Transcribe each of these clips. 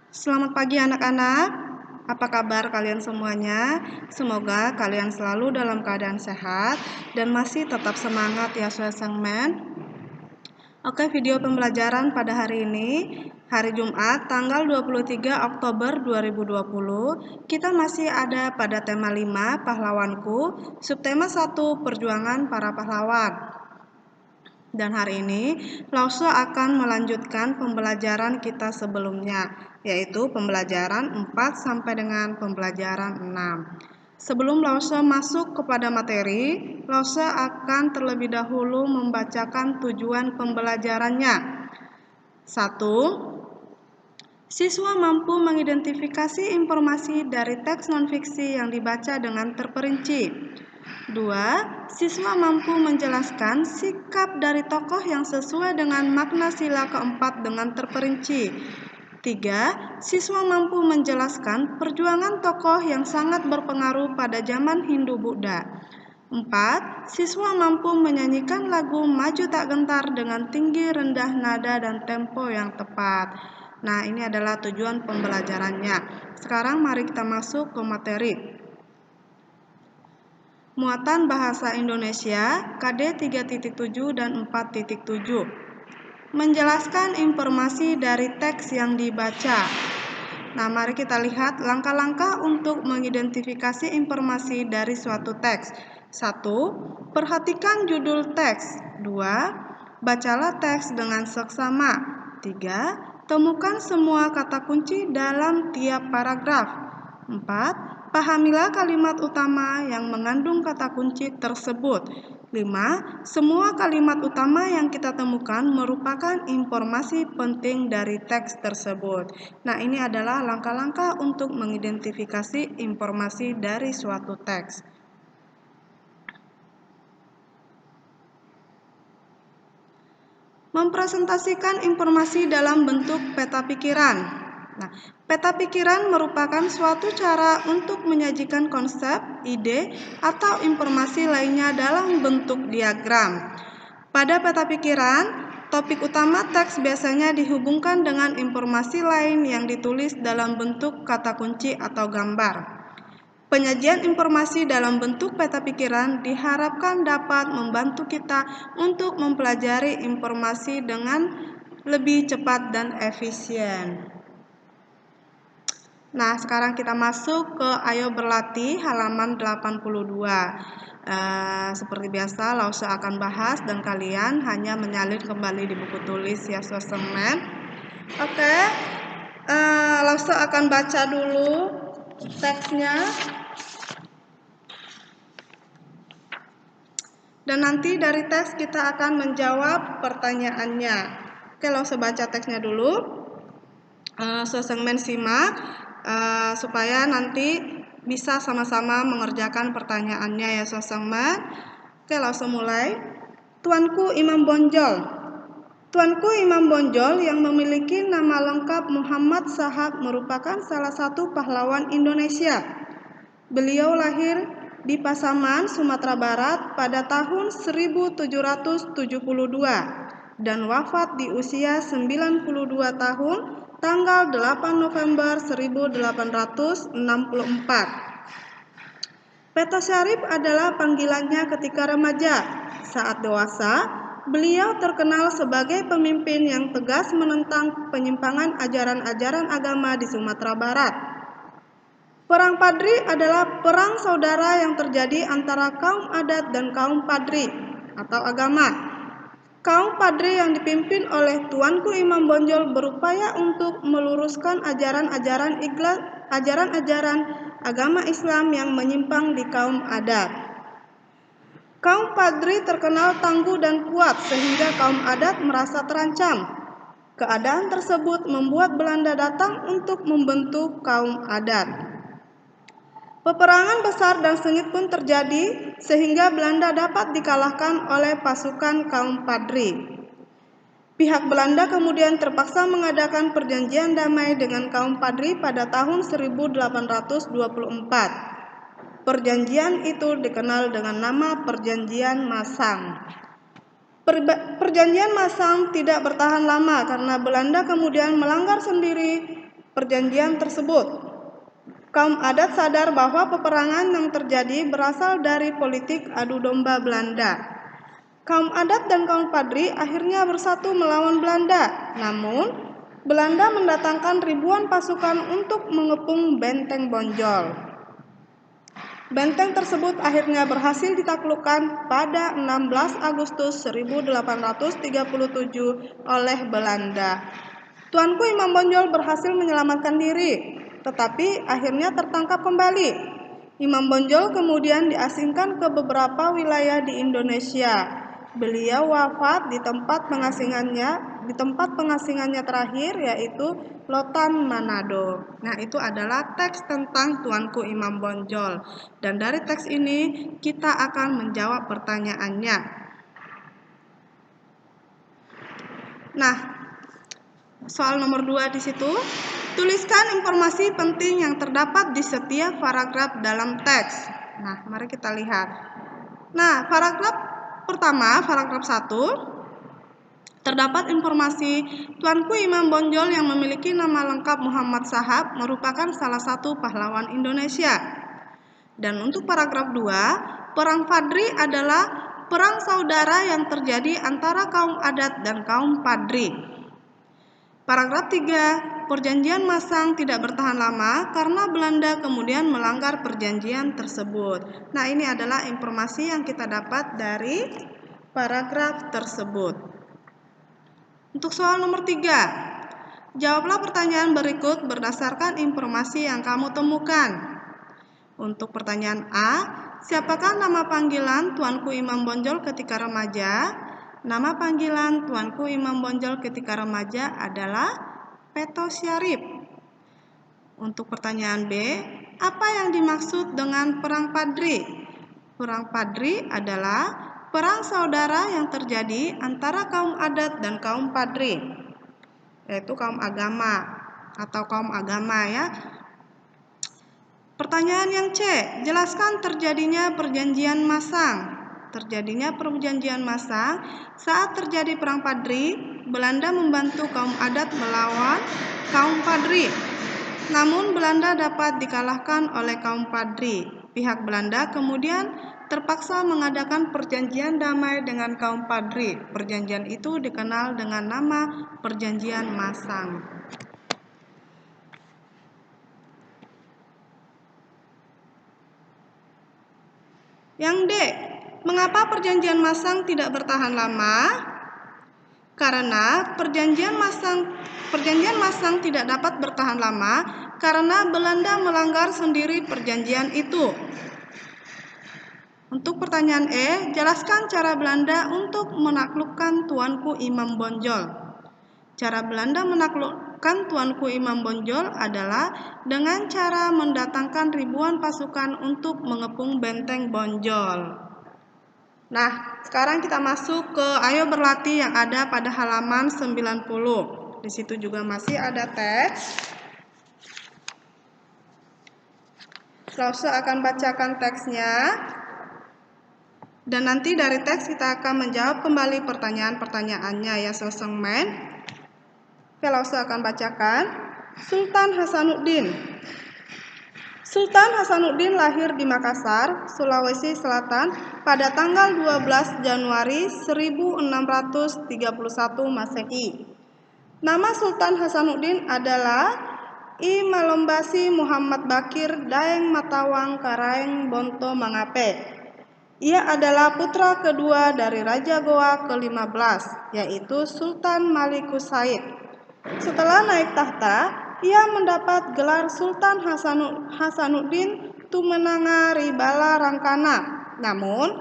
Selamat pagi anak-anak. Apa kabar kalian semuanya? Semoga kalian selalu dalam keadaan sehat dan masih tetap semangat ya Sangmen. Oke, video pembelajaran pada hari ini, hari Jumat, tanggal 23 Oktober 2020, kita masih ada pada tema 5, pahlawanku, subtema 1, perjuangan para pahlawan. Dan hari ini, Lause akan melanjutkan pembelajaran kita sebelumnya, yaitu pembelajaran 4 sampai dengan pembelajaran 6. Sebelum Lause masuk kepada materi, Lause akan terlebih dahulu membacakan tujuan pembelajarannya. 1. Siswa mampu mengidentifikasi informasi dari teks non-fiksi yang dibaca dengan terperinci. 2. Siswa mampu menjelaskan sikap dari tokoh yang sesuai dengan makna sila keempat dengan terperinci. 3. Siswa mampu menjelaskan perjuangan tokoh yang sangat berpengaruh pada zaman Hindu-Buddha. 4. Siswa mampu menyanyikan lagu Maju Tak Gentar dengan tinggi, rendah, nada, dan tempo yang tepat. Nah, ini adalah tujuan pembelajarannya. Sekarang mari kita masuk ke materi. Muatan Bahasa Indonesia KD 3.7 dan 4.7. Menjelaskan informasi dari teks yang dibaca. Nah, mari kita lihat langkah-langkah untuk mengidentifikasi informasi dari suatu teks. 1. Perhatikan judul teks. 2. Bacalah teks dengan seksama. 3. Temukan semua kata kunci dalam tiap paragraf. 4. Pahamilah kalimat utama yang mengandung kata kunci tersebut. 5. Semua kalimat utama yang kita temukan merupakan informasi penting dari teks tersebut. Nah, ini adalah langkah-langkah untuk mengidentifikasi informasi dari suatu teks. Mempresentasikan informasi dalam bentuk peta pikiran. Nah, peta pikiran merupakan suatu cara untuk menyajikan konsep, ide, atau informasi lainnya dalam bentuk diagram. Pada peta pikiran, topik utama teks biasanya dihubungkan dengan informasi lain yang ditulis dalam bentuk kata kunci atau gambar. Penyajian informasi dalam bentuk peta pikiran diharapkan dapat membantu kita untuk mempelajari informasi dengan lebih cepat dan efisien. Nah, sekarang kita masuk ke Ayo Berlatih halaman 82. Seperti biasa, Lause akan bahas dan kalian hanya menyalin kembali di buku tulis ya Sangmen. Oke, Lause akan baca dulu teksnya. Dan nanti dari teks kita akan menjawab pertanyaannya. Oke, Lause baca teksnya dulu. Sangmen simak. Supaya nanti bisa sama-sama mengerjakan pertanyaannya ya Sangmen. Oke, langsung mulai. Tuanku Imam Bonjol. Tuanku Imam Bonjol yang memiliki nama lengkap Muhammad Sahab merupakan salah satu pahlawan Indonesia. Beliau lahir di Pasaman, Sumatera Barat pada tahun 1772 dan wafat di usia 92 tahun tanggal 8 November 1864. Peto Syarif adalah panggilannya ketika remaja. Saat dewasa, beliau terkenal sebagai pemimpin yang tegas menentang penyimpangan ajaran-ajaran agama di Sumatera Barat. Perang Padri adalah perang saudara yang terjadi antara kaum adat dan kaum Padri atau agama. Kaum Padri yang dipimpin oleh Tuanku Imam Bonjol berupaya untuk meluruskan ajaran-ajaran agama Islam yang menyimpang di kaum adat. Kaum Padri terkenal tangguh dan kuat sehingga kaum adat merasa terancam. Keadaan tersebut membuat Belanda datang untuk membentuk kaum adat. Peperangan besar dan sengit pun terjadi sehingga Belanda dapat dikalahkan oleh pasukan kaum Padri. Pihak Belanda kemudian terpaksa mengadakan perjanjian damai dengan kaum Padri pada tahun 1824. Perjanjian itu dikenal dengan nama Perjanjian Masang. Perjanjian Masang tidak bertahan lama karena Belanda kemudian melanggar sendiri perjanjian tersebut. Kaum adat sadar bahwa peperangan yang terjadi berasal dari politik adu domba Belanda. Kaum adat dan kaum Padri akhirnya bersatu melawan Belanda. Namun, Belanda mendatangkan ribuan pasukan untuk mengepung Benteng Bonjol. Benteng tersebut akhirnya berhasil ditaklukkan pada 16 Agustus 1837 oleh Belanda. Tuanku Imam Bonjol berhasil menyelamatkan diri, tetapi akhirnya tertangkap kembali. Imam Bonjol kemudian diasingkan ke beberapa wilayah di Indonesia. Beliau wafat di tempat pengasingannya terakhir, yaitu Lotan, Manado. Nah, itu adalah teks tentang Tuanku Imam Bonjol. Dan dari teks ini kita akan menjawab pertanyaannya. Nah, soal nomor 2 di situ, tuliskan informasi penting yang terdapat di setiap paragraf dalam teks. Nah, mari kita lihat. Nah, paragraf pertama, paragraf 1, terdapat informasi Tuanku Imam Bonjol yang memiliki nama lengkap Muhammad Shahab merupakan salah satu pahlawan Indonesia. Dan untuk paragraf 2, Perang Padri adalah perang saudara yang terjadi antara kaum adat dan kaum Padri. Paragraf 3, Perjanjian Masang tidak bertahan lama karena Belanda kemudian melanggar perjanjian tersebut. Nah, ini adalah informasi yang kita dapat dari paragraf tersebut. Untuk soal nomor 3, jawablah pertanyaan berikut berdasarkan informasi yang kamu temukan. Untuk pertanyaan A, siapakah nama panggilan Tuanku Imam Bonjol ketika remaja? Nama panggilan Tuanku Imam Bonjol ketika remaja adalah Peto Syarif. Untuk pertanyaan B, apa yang dimaksud dengan Perang Padri? Perang Padri adalah perang saudara yang terjadi antara kaum adat dan kaum Padri, yaitu kaum agama atau kaum agama ya. Pertanyaan yang C, jelaskan terjadinya perjanjian masang. Terjadinya perjanjian masang saat terjadi Perang Padri, Belanda membantu kaum adat melawan kaum Padri. Namun Belanda dapat dikalahkan oleh kaum Padri. Pihak Belanda kemudian terpaksa mengadakan perjanjian damai dengan kaum Padri. Perjanjian itu dikenal dengan nama Perjanjian Masang. Yang D, mengapa perjanjian masang tidak bertahan lama? Karena perjanjian masang tidak dapat bertahan lama karena Belanda melanggar sendiri perjanjian itu. Untuk pertanyaan E, jelaskan cara Belanda untuk menaklukkan Tuanku Imam Bonjol. Cara Belanda menaklukkan Tuanku Imam Bonjol adalah dengan cara mendatangkan ribuan pasukan untuk mengepung Benteng Bonjol. Nah, sekarang kita masuk ke Ayo Berlatih yang ada pada halaman 90. Di situ juga masih ada teks. Selasa akan bacakan teksnya. Dan nanti dari teks kita akan menjawab kembali pertanyaan-pertanyaannya ya sesengmen. Selasa akan bacakan. Sultan Hasanuddin. Sultan Hasanuddin lahir di Makassar, Sulawesi Selatan pada tanggal 12 Januari 1631 Masehi. Nama Sultan Hasanuddin adalah I Malombasi Muhammad Bakir Daeng Matawang Karaeng Bonto Mangape. Ia adalah putra kedua dari Raja Goa ke-15, yaitu Sultan Malikus Said. Setelah naik tahta, ia mendapat gelar Sultan Hasanuddin Tumenanga Ribala Rangkana. Namun,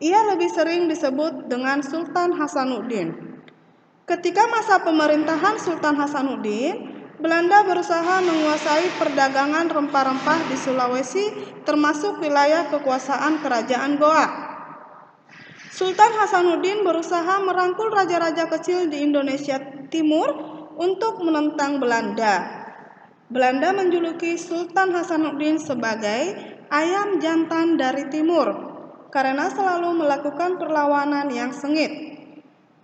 ia lebih sering disebut dengan Sultan Hasanuddin. Ketika masa pemerintahan Sultan Hasanuddin, Belanda berusaha menguasai perdagangan rempah-rempah di Sulawesi, termasuk wilayah kekuasaan Kerajaan Goa. Sultan Hasanuddin berusaha merangkul raja-raja kecil di Indonesia Timur untuk menentang Belanda. Belanda menjuluki Sultan Hasanuddin sebagai ayam jantan dari timur karena selalu melakukan perlawanan yang sengit.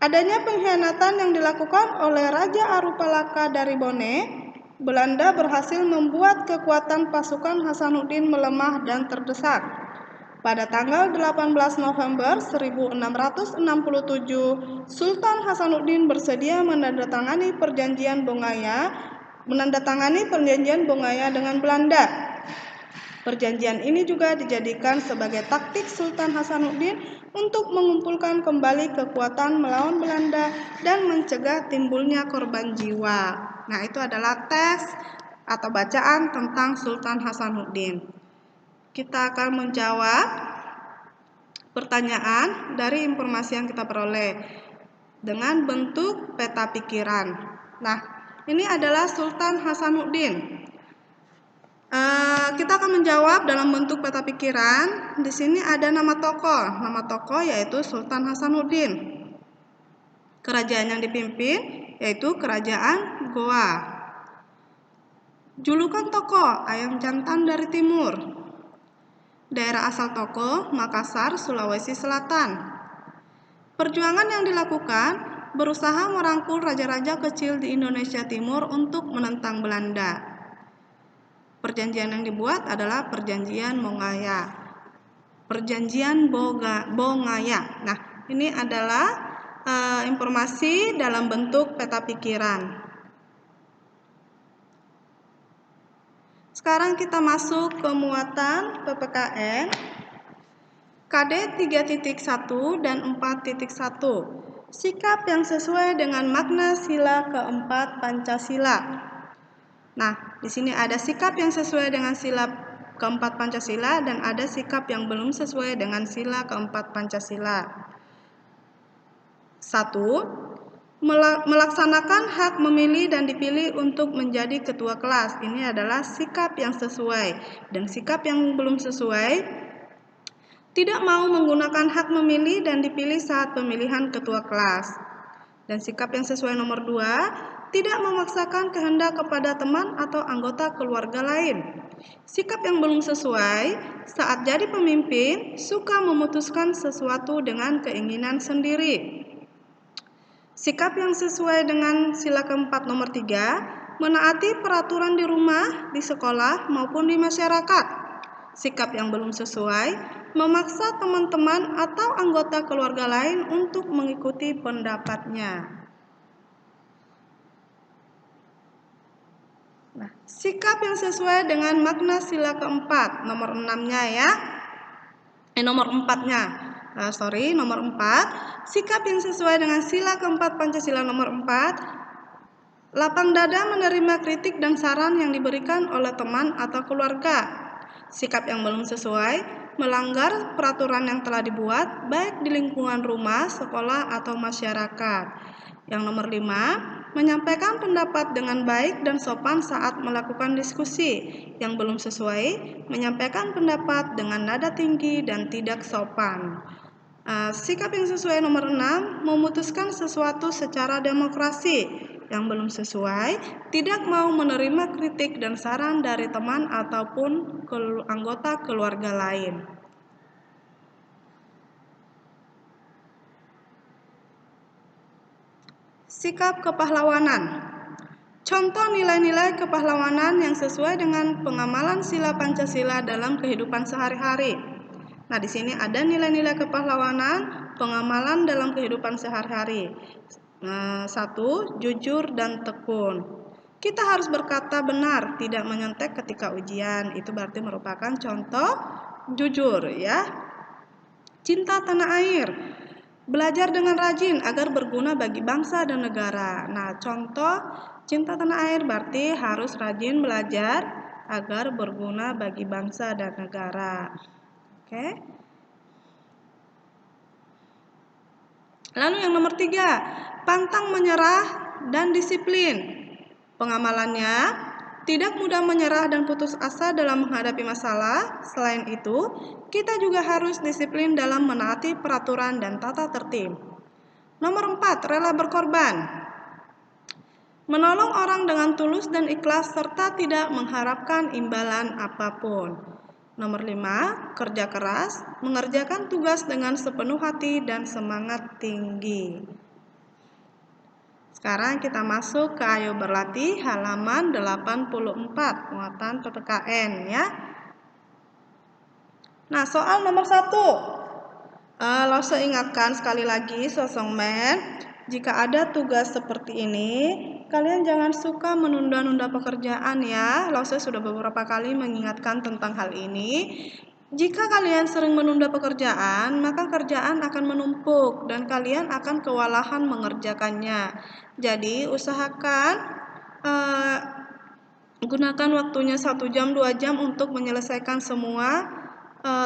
Adanya pengkhianatan yang dilakukan oleh Raja Arupalaka dari Bone Belanda berhasil membuat kekuatan pasukan Hasanuddin melemah dan terdesak. Pada tanggal 18 November 1667, Sultan Hasanuddin bersedia menandatangani perjanjian Bongaya dengan Belanda. Perjanjian ini juga dijadikan sebagai taktik Sultan Hasanuddin untuk mengumpulkan kembali kekuatan melawan Belanda dan mencegah timbulnya korban jiwa. Nah, itu adalah teks atau bacaan tentang Sultan Hasanuddin. Kita akan menjawab pertanyaan dari informasi yang kita peroleh dengan bentuk peta pikiran. Nah, ini adalah Sultan Hasanuddin. Kita akan menjawab dalam bentuk peta pikiran. Di sini ada nama tokoh. Nama tokoh yaitu Sultan Hasanuddin. Kerajaan yang dipimpin yaitu Kerajaan Goa. Julukan tokoh Ayam Jantan dari Timur. Daerah asal tokoh Makassar, Sulawesi Selatan. Perjuangan yang dilakukan berusaha merangkul raja-raja kecil di Indonesia Timur untuk menentang Belanda. Perjanjian yang dibuat adalah Perjanjian Bongaya. Perjanjian Bongaya. Nah, ini adalah informasi dalam bentuk peta pikiran. Sekarang kita masuk ke muatan PPKN KD 3.1 dan 4.1. Sikap yang sesuai dengan makna sila keempat Pancasila. Nah, di sini ada sikap yang sesuai dengan sila keempat Pancasila dan ada sikap yang belum sesuai dengan sila keempat Pancasila. 1. Melaksanakan hak memilih dan dipilih untuk menjadi ketua kelas. Ini adalah sikap yang sesuai. Dan sikap yang belum sesuai, tidak mau menggunakan hak memilih dan dipilih saat pemilihan ketua kelas. Dan sikap yang sesuai nomor 2, tidak memaksakan kehendak kepada teman atau anggota keluarga lain. Sikap yang belum sesuai, saat jadi pemimpin, suka memutuskan sesuatu dengan keinginan sendiri. Sikap yang sesuai dengan sila keempat nomor 3, menaati peraturan di rumah, di sekolah, maupun di masyarakat. Sikap yang belum sesuai, memaksa teman-teman atau anggota keluarga lain untuk mengikuti pendapatnya. Nah, sikap yang sesuai dengan makna sila keempat, nomor 6-nya ya. Nomor 4-nya. Nomor 4. Sikap yang sesuai dengan sila keempat Pancasila nomor 4. Lapang dada menerima kritik dan saran yang diberikan oleh teman atau keluarga. Sikap yang belum sesuai, melanggar peraturan yang telah dibuat, baik di lingkungan rumah, sekolah, atau masyarakat. Yang nomor 5, menyampaikan pendapat dengan baik dan sopan saat melakukan diskusi. Yang belum sesuai, menyampaikan pendapat dengan nada tinggi dan tidak sopan. Sikap yang sesuai nomor 6, memutuskan sesuatu secara demokrasi. Yang belum sesuai, tidak mau menerima kritik dan saran dari teman ataupun anggota keluarga lain. Sikap kepahlawanan. Contoh nilai-nilai kepahlawanan yang sesuai dengan pengamalan sila Pancasila dalam kehidupan sehari-hari. Nah, di sini ada nilai-nilai kepahlawanan pengamalan dalam kehidupan sehari-hari. 1. Jujur dan tekun. Kita harus berkata benar, tidak menyontek ketika ujian. Itu berarti merupakan contoh jujur ya. Cinta tanah air. Belajar dengan rajin agar berguna bagi bangsa dan negara. Nah, contoh cinta tanah air berarti harus rajin belajar agar berguna bagi bangsa dan negara. Oke. Lalu yang nomor 3, pantang menyerah dan disiplin. Pengamalannya, tidak mudah menyerah dan putus asa dalam menghadapi masalah. Selain itu, kita juga harus disiplin dalam menaati peraturan dan tata tertib. Nomor 4, rela berkorban. Menolong orang dengan tulus dan ikhlas serta tidak mengharapkan imbalan apapun. Nomor 5, kerja keras, mengerjakan tugas dengan sepenuh hati dan semangat tinggi. Sekarang kita masuk ke Ayo Berlatih halaman 84, muatan PPKN ya. Nah, soal nomor 1. Lause ingatkan sekali lagi Sosongmen, jika ada tugas seperti ini, kalian jangan suka menunda-nunda pekerjaan ya. Lause sudah beberapa kali mengingatkan tentang hal ini. Jika kalian sering menunda pekerjaan, maka kerjaan akan menumpuk dan kalian akan kewalahan mengerjakannya. Jadi, usahakan gunakan waktunya 1 jam 2 jam untuk menyelesaikan semua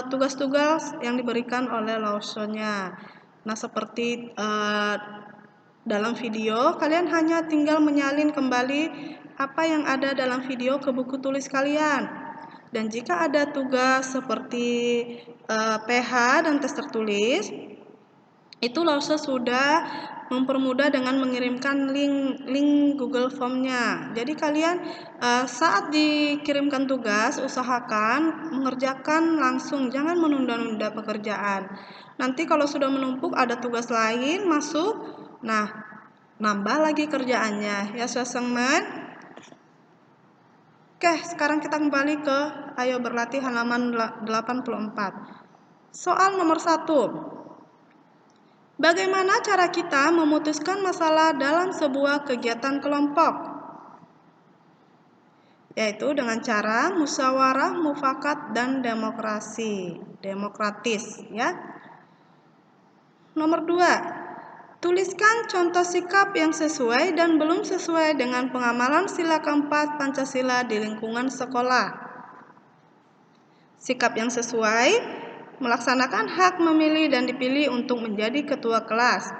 tugas-tugas yang diberikan oleh lausenya. Nah, seperti dalam video, kalian hanya tinggal menyalin kembali apa yang ada dalam video ke buku tulis kalian. Dan jika ada tugas seperti PH dan tes tertulis, itu Lause sudah mempermudah dengan mengirimkan link Google Form-nya. Jadi kalian saat dikirimkan tugas, usahakan mengerjakan langsung, jangan menunda-nunda pekerjaan. Nanti kalau sudah menumpuk ada tugas lain masuk, nah nambah lagi kerjaannya ya Sosongmen. Oke, sekarang kita kembali ke Ayo Berlatih halaman 84. Soal nomor 1. Bagaimana cara kita memutuskan masalah dalam sebuah kegiatan kelompok? Yaitu dengan cara musyawarah, mufakat, dan demokratis ya. Nomor 2. Tuliskan contoh sikap yang sesuai dan belum sesuai dengan pengamalan sila keempat Pancasila di lingkungan sekolah. Sikap yang sesuai melaksanakan hak memilih dan dipilih untuk menjadi ketua kelas.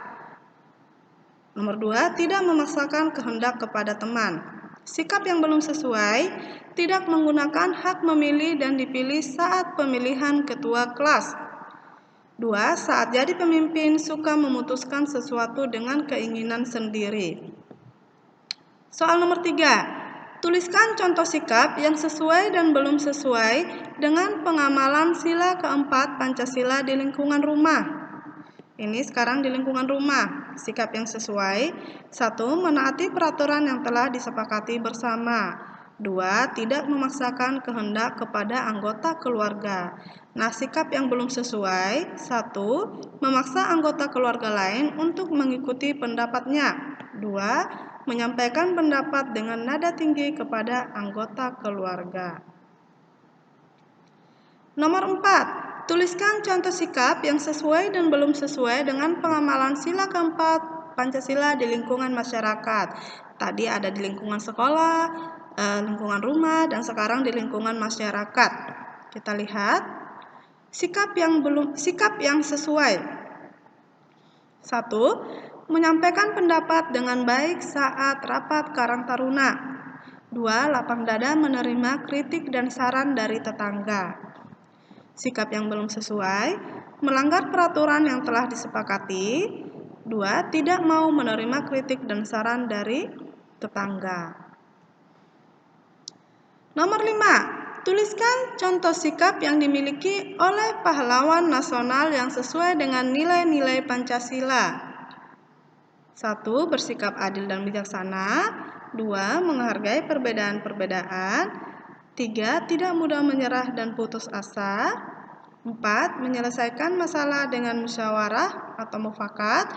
Nomor 2, tidak memaksakan kehendak kepada teman. Sikap yang belum sesuai, tidak menggunakan hak memilih dan dipilih saat pemilihan ketua kelas. 2, saat jadi pemimpin suka memutuskan sesuatu dengan keinginan sendiri. Soal nomor 3. Tuliskan contoh sikap yang sesuai dan belum sesuai dengan pengamalan sila keempat Pancasila di lingkungan rumah. Ini sekarang di lingkungan rumah. Sikap yang sesuai. 1. Menaati peraturan yang telah disepakati bersama. 2. Tidak memaksakan kehendak kepada anggota keluarga. Nah, sikap yang belum sesuai. 1. Memaksa anggota keluarga lain untuk mengikuti pendapatnya. 2. Menyampaikan pendapat dengan nada tinggi kepada anggota keluarga. Nomor 4. Tuliskan contoh sikap yang sesuai dan belum sesuai dengan pengamalan sila keempat Pancasila di lingkungan masyarakat. Tadi ada di lingkungan sekolah, lingkungan rumah, dan sekarang di lingkungan masyarakat. Kita lihat sikap yang sesuai. 1. Menyampaikan pendapat dengan baik saat rapat Karang Taruna. 2. Lapang dada menerima kritik dan saran dari tetangga. Sikap yang belum sesuai, melanggar peraturan yang telah disepakati. 2. Tidak mau menerima kritik dan saran dari tetangga. Nomor 5. Tuliskan contoh sikap yang dimiliki oleh pahlawan nasional yang sesuai dengan nilai-nilai Pancasila. 1. Bersikap adil dan bijaksana. 2. Menghargai perbedaan-perbedaan. 3. Tidak mudah menyerah dan putus asa. 4. Menyelesaikan masalah dengan musyawarah atau mufakat.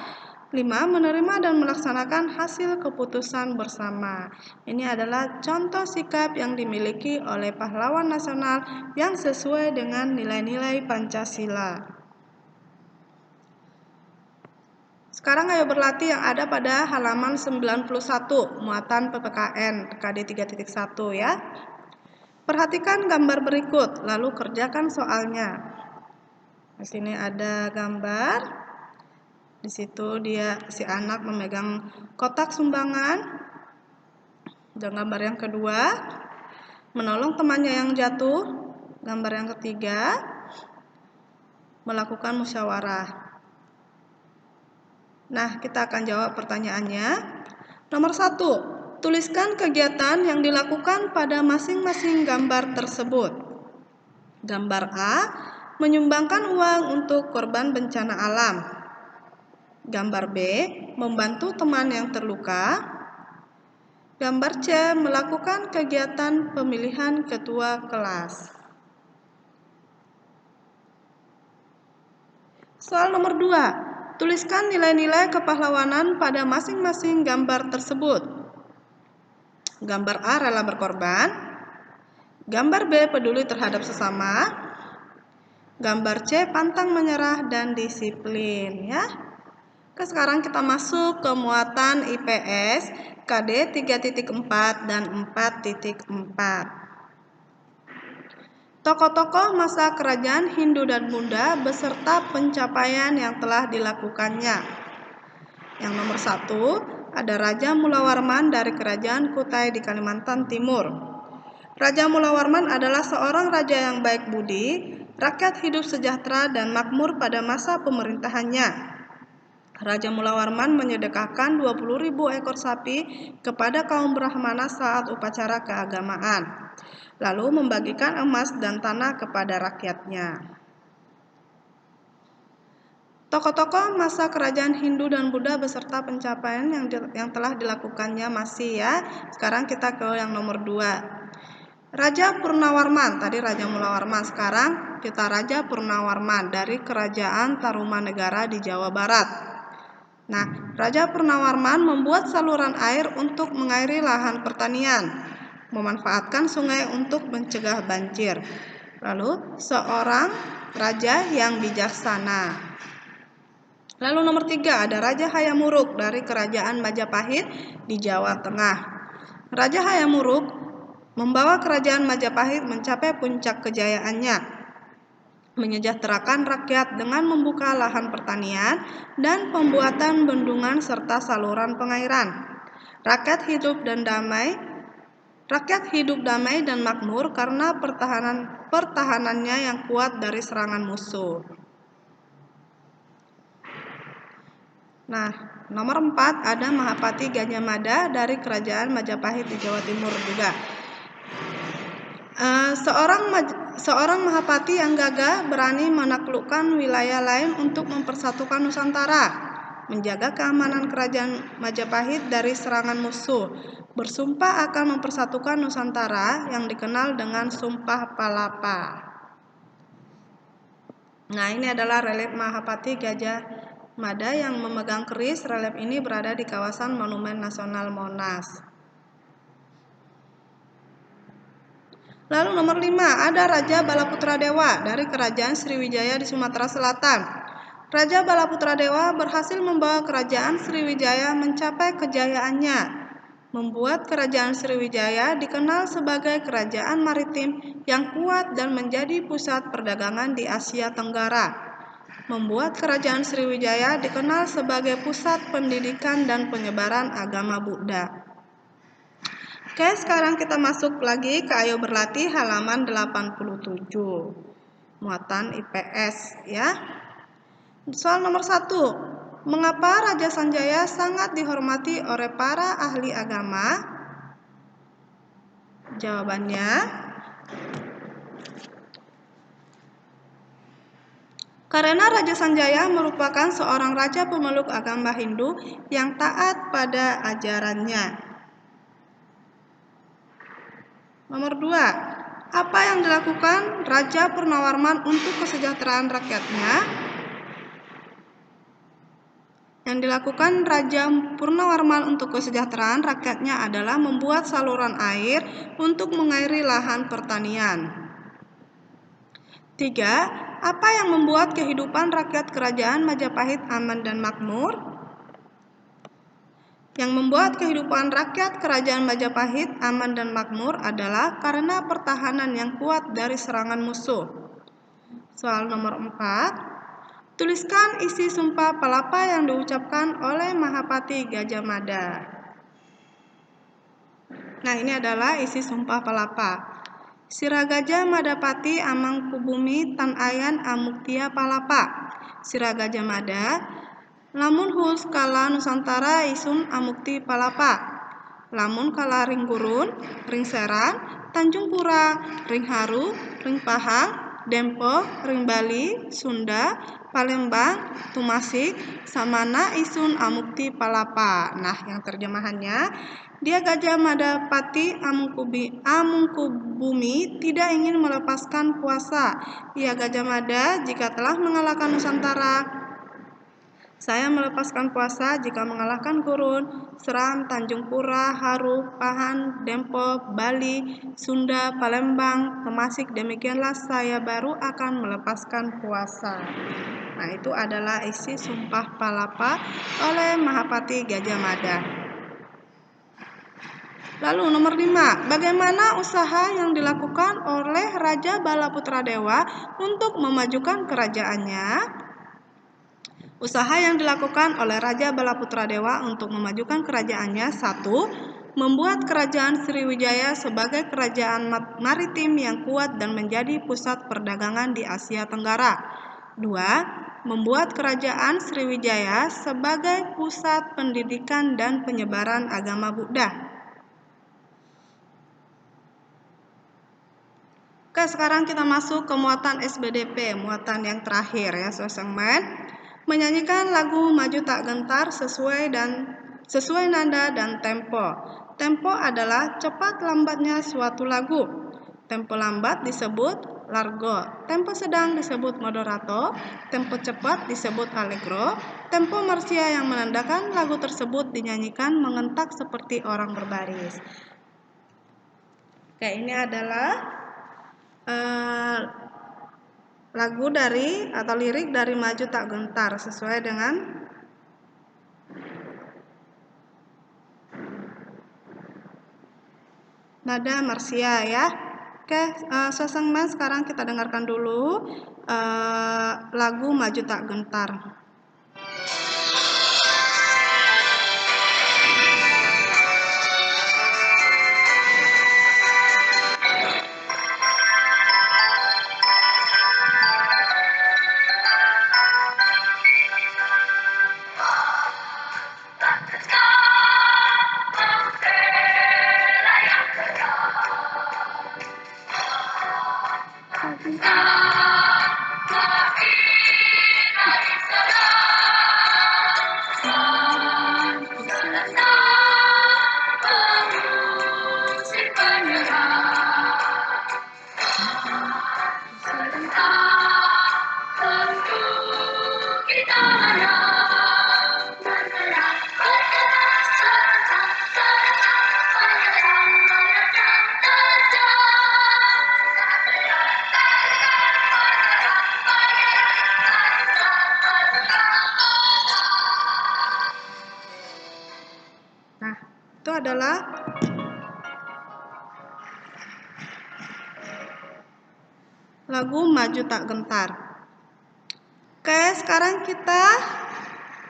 5. Menerima dan melaksanakan hasil keputusan bersama. Ini adalah contoh sikap yang dimiliki oleh pahlawan nasional yang sesuai dengan nilai-nilai Pancasila. Sekarang ayo berlatih yang ada pada halaman 91, muatan PPKN KD 3.1 ya. Perhatikan gambar berikut, lalu kerjakan soalnya. Di sini ada gambar. Di situ si anak memegang kotak sumbangan. Dan gambar yang kedua, menolong temannya yang jatuh. Gambar yang ketiga, melakukan musyawarah. Nah, kita akan jawab pertanyaannya. Nomor 1, tuliskan kegiatan yang dilakukan pada masing-masing gambar tersebut. Gambar A, menyumbangkan uang untuk korban bencana alam. Gambar B, membantu teman yang terluka. Gambar C, melakukan kegiatan pemilihan ketua kelas. Soal nomor 2, tuliskan nilai-nilai kepahlawanan pada masing-masing gambar tersebut. Gambar A, rela berkorban. Gambar B, peduli terhadap sesama. Gambar C, pantang menyerah dan disiplin, ya. Sekarang kita masuk ke muatan IPS KD 3.4 dan 4.4. Tokoh-tokoh masa kerajaan Hindu dan Buddha beserta pencapaian yang telah dilakukannya. Yang nomor 1, ada Raja Mulawarman dari Kerajaan Kutai di Kalimantan Timur. Raja Mulawarman adalah seorang raja yang baik budi, rakyat hidup sejahtera dan makmur pada masa pemerintahannya. Raja Mulawarman menyedekahkan 20.000 ekor sapi kepada kaum Brahmana saat upacara keagamaan, lalu membagikan emas dan tanah kepada rakyatnya. Tokoh-tokoh masa kerajaan Hindu dan Buddha beserta pencapaian yang telah dilakukannya masih, ya. Sekarang kita ke yang nomor 2. Raja Purnawarman, tadi Raja Mulawarman, sekarang kita Raja Purnawarman dari Kerajaan Tarumanegara di Jawa Barat. Nah, Raja Purnawarman membuat saluran air untuk mengairi lahan pertanian, memanfaatkan sungai untuk mencegah banjir. Lalu, seorang raja yang bijaksana. Lalu nomor 3, ada Raja Hayamuruk dari Kerajaan Majapahit di Jawa Tengah. Raja Hayamuruk membawa Kerajaan Majapahit mencapai puncak kejayaannya, menyejahterakan rakyat dengan membuka lahan pertanian dan pembuatan bendungan serta saluran pengairan. Rakyat hidup damai dan makmur karena pertahanannya yang kuat dari serangan musuh. Nah, nomor 4 ada Mahapati Gajah Mada dari Kerajaan Majapahit di Jawa Timur juga. Seorang Mahapati yang gagah berani menaklukkan wilayah lain untuk mempersatukan Nusantara, menjaga keamanan Kerajaan Majapahit dari serangan musuh, bersumpah akan mempersatukan Nusantara yang dikenal dengan Sumpah Palapa. Nah, ini adalah relief Mahapati Gajah Mada yang memegang keris. Relief ini berada di kawasan Monumen Nasional Monas. Lalu nomor 5, ada Raja Balaputradewa dari Kerajaan Sriwijaya di Sumatera Selatan. Raja Balaputradewa berhasil membawa Kerajaan Sriwijaya mencapai kejayaannya, membuat Kerajaan Sriwijaya dikenal sebagai kerajaan maritim yang kuat dan menjadi pusat perdagangan di Asia Tenggara, membuat Kerajaan Sriwijaya dikenal sebagai pusat pendidikan dan penyebaran agama Buddha. Oke, sekarang kita masuk lagi ke Ayo Berlatih halaman 87. Muatan IPS, ya. Soal nomor 1. Mengapa Raja Sanjaya sangat dihormati oleh para ahli agama? Jawabannya, karena Raja Sanjaya merupakan seorang raja pemeluk agama Hindu yang taat pada ajarannya. Nomor 2, apa yang dilakukan Raja Purnawarman untuk kesejahteraan rakyatnya? Yang dilakukan Raja Purnawarman untuk kesejahteraan rakyatnya adalah membuat saluran air untuk mengairi lahan pertanian. 3, apa yang membuat kehidupan rakyat Kerajaan Majapahit aman dan makmur? Yang membuat kehidupan rakyat Kerajaan Majapahit aman dan makmur adalah karena pertahanan yang kuat dari serangan musuh. Soal nomor 4, tuliskan isi Sumpah Palapa yang diucapkan oleh Mahapati Gajah Mada. Nah, ini adalah isi Sumpah Palapa. Siragaja Madapati Amangkubumi Tan Ayan Amuktia Palapa. Siragaja Mada lamun hul skala Nusantara isun amukti palapa. Lamun kala ring gurun, ring seran, Tanjung Pura, ring haru, ring pahang, Dempo, Ringbali, Sunda, Palembang, Tumasik, Samana, Isun, Amukti, Palapa. Nah, yang terjemahannya, dia Gajah Mada Pati Amungkubumi tidak ingin melepaskan puasa. Ia Gajah Mada jika telah mengalahkan Nusantara. Saya melepaskan puasa jika mengalahkan Gurun, Seram, Tanjung Pura, Haru, Pahan, Dempo, Bali, Sunda, Palembang, Temasik. Demikianlah saya baru akan melepaskan puasa. Nah, itu adalah isi Sumpah Palapa oleh Mahapati Gajah Mada. Lalu nomor 5, bagaimana usaha yang dilakukan oleh Raja Balaputradewa untuk memajukan kerajaannya? Usaha yang dilakukan oleh Raja Balaputradewa untuk memajukan kerajaannya: 1. Membuat kerajaan Sriwijaya sebagai kerajaan maritim yang kuat dan menjadi pusat perdagangan di Asia Tenggara. 2. Membuat kerajaan Sriwijaya sebagai pusat pendidikan dan penyebaran agama Buddha. Oke, sekarang kita masuk ke muatan SBDP, muatan yang terakhir ya, Sosengmen. Menyanyikan lagu Maju Tak Gentar sesuai nada dan tempo. Tempo adalah cepat lambatnya suatu lagu. Tempo lambat disebut largo, tempo sedang disebut moderato, tempo cepat disebut allegro, tempo marsia yang menandakan lagu tersebut dinyanyikan mengentak seperti orang berbaris. Oke, ini adalah lagu dari atau lirik dari Maju Tak Gentar sesuai dengan nada marsia ya. Oke, Sosengmen, sekarang kita dengarkan dulu lagu Maju Tak Gentar. Nah, itu adalah lagu Maju Tak Gentar. Oke, sekarang kita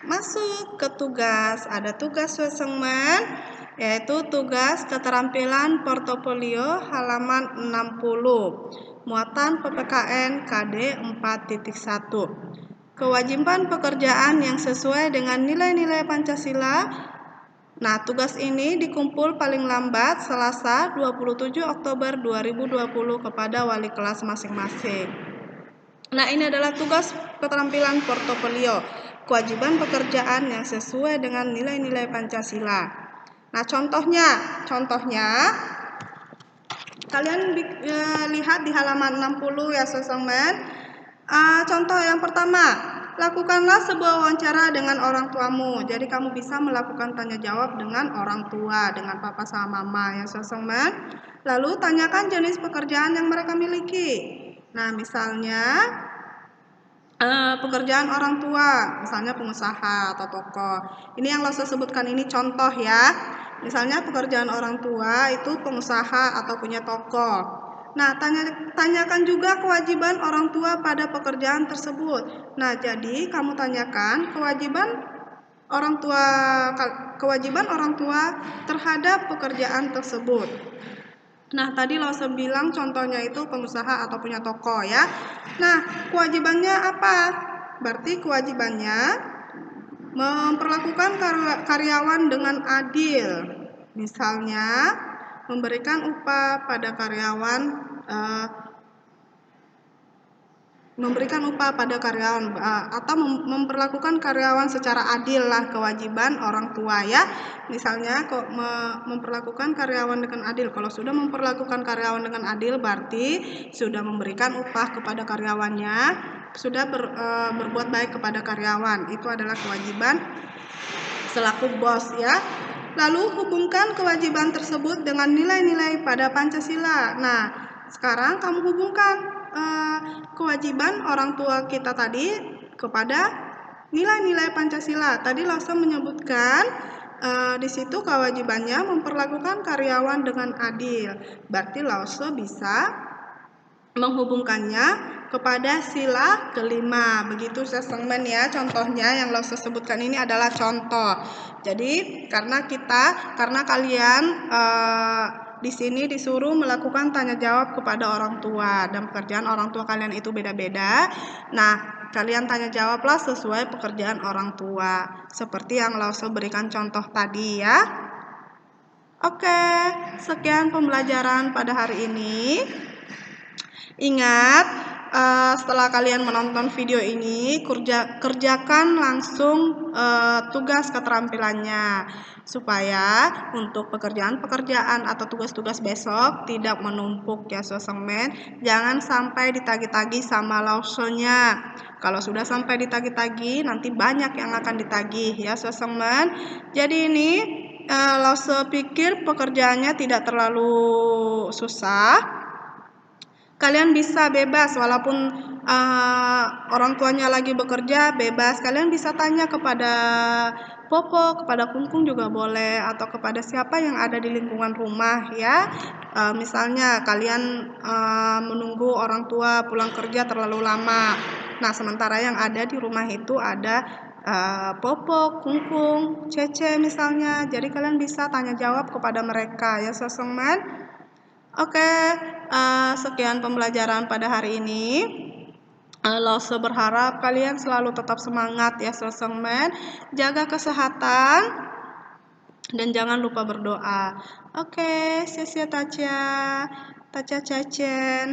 masuk ke tugas. Ada tugas Sosengmen, yaitu tugas keterampilan portofolio halaman 60. Muatan PPKN KD 4.1. Kewajiban pekerjaan yang sesuai dengan nilai-nilai Pancasila. Nah, tugas ini dikumpul paling lambat Selasa 27 Oktober 2020 kepada wali kelas masing-masing. Nah, ini adalah tugas keterampilan portofolio, kewajiban pekerjaan yang sesuai dengan nilai-nilai Pancasila. Nah, contohnya kalian lihat di halaman 60 ya, Sosengmen. Contoh yang pertama, lakukanlah sebuah wawancara dengan orang tuamu. Jadi kamu bisa melakukan tanya jawab dengan orang tua, dengan papa sama mama ya, Sosengmen. Lalu tanyakan jenis pekerjaan yang mereka miliki. Nah, misalnya pekerjaan orang tua, misalnya pengusaha atau tokoh. Ini yang Lose sebutkan ini contoh ya. Misalnya pekerjaan orang tua itu pengusaha atau punya toko. Nah, tanyakan juga kewajiban orang tua pada pekerjaan tersebut. Nah, jadi kamu tanyakan kewajiban orang tua terhadap pekerjaan tersebut. Nah, tadi Lose bilang contohnya itu pengusaha atau punya toko ya. Nah, kewajibannya apa? Berarti kewajibannya memperlakukan karyawan dengan adil. Misalnya, memberikan upah pada karyawan memberikan upah pada karyawan atau memperlakukan karyawan secara adil lah, kewajiban orang tua ya. Misalnya kok memperlakukan karyawan dengan adil. Kalau sudah memperlakukan karyawan dengan adil berarti sudah memberikan upah kepada karyawannya, sudah berbuat baik kepada karyawan. Itu adalah kewajiban selaku bos ya. Lalu hubungkan kewajiban tersebut dengan nilai-nilai pada Pancasila. Nah, sekarang kamu hubungkan kewajiban orang tua kita tadi kepada nilai-nilai Pancasila. Tadi Lause menyebutkan di situ kewajibannya memperlakukan karyawan dengan adil. Berarti Lause bisa menghubungkannya kepada sila kelima. Begitu Sesengmen ya. Contohnya yang Lause sebutkan ini adalah contoh. Jadi karena kalian di sini disuruh melakukan tanya jawab kepada orang tua dan pekerjaan orang tua kalian itu beda-beda. Nah, kalian tanya jawablah sesuai pekerjaan orang tua. Seperti yang Lause berikan contoh tadi ya. Oke, sekian pembelajaran pada hari ini. Ingat, setelah kalian menonton video ini, kerjakan langsung tugas keterampilannya supaya untuk pekerjaan-pekerjaan atau tugas-tugas besok tidak menumpuk ya Sesengmen. Jangan sampai ditagih-tagih sama Lause-nya. Kalau sudah sampai ditagih-tagih, nanti banyak yang akan ditagih ya Sesengmen. Jadi ini Lause pikir pekerjaannya tidak terlalu susah. Kalian bisa bebas walaupun orang tuanya lagi bekerja, bebas. Kalian bisa tanya kepada Popo, kepada Kungkung juga boleh, atau kepada siapa yang ada di lingkungan rumah ya. Misalnya kalian menunggu orang tua pulang kerja terlalu lama. Nah, sementara yang ada di rumah itu ada Popo, Kungkung, Cece misalnya. Jadi kalian bisa tanya jawab kepada mereka ya Sesengmen. Oke, sekian pembelajaran pada hari ini. Lause berharap kalian selalu tetap semangat ya Sesengmen. Jaga kesehatan dan jangan lupa berdoa. Oke, Tacha Cacen.